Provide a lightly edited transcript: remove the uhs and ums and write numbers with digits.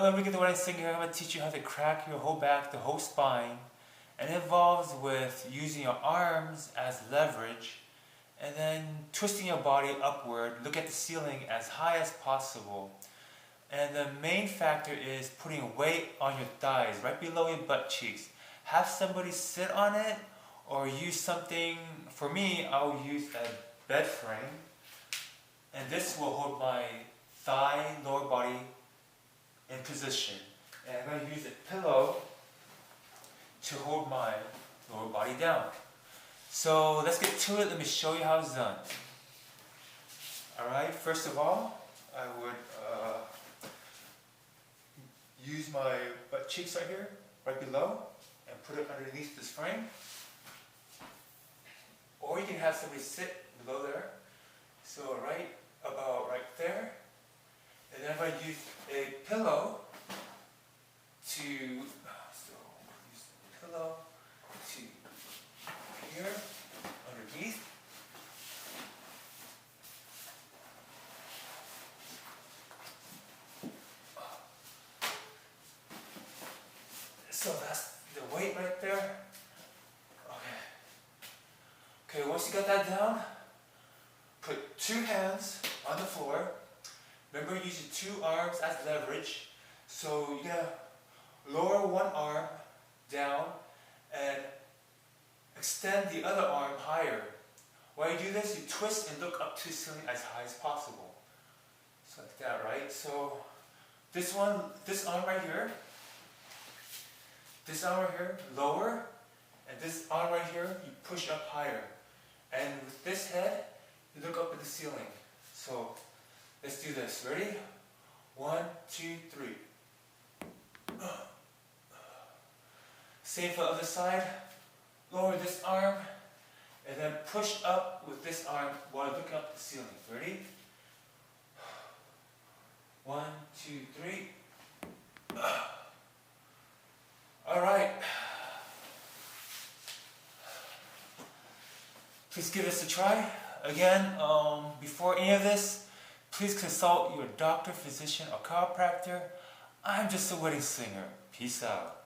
Hello, look at the wedding singer. I'm going to teach you how to crack your whole back, the whole spine. And it involves with using your arms as leverage and then twisting your body upward. Look at the ceiling as high as possible. And the main factor is putting weight on your thighs, right below your butt cheeks. Have somebody sit on it or use something. For me, I'll use a bed frame. And this will hold my thigh, lower body in position. And I'm going to use a pillow to hold my lower body down. So let's get to it. Let me show you how it's done. Alright, first of all, I would use my butt cheeks right here, right below, and put it underneath this frame. Or you can have somebody sit below there. So about right there. And then I'm going to use a pillow to, use the pillow to here, underneath. So that's the weight right there. Okay, once you got that down, put two hands on the floor. Remember, use your two arms as leverage. So you're going to lower one arm down and extend the other arm higher. While you do this, you twist and look up to the ceiling as high as possible. So like that, right? So this arm right here, lower, and this arm right here, you push up higher. And with this head, you look up at the ceiling. So let's do this. Ready? 1, 2, 3. Same for the other side. Lower this arm and then push up with this arm while looking up at the ceiling. Ready? 1, 2, 3. Alright. Please give this a try. Again, before any of this, please consult your doctor, physician, or chiropractor. I'm just a wedding singer. Peace out.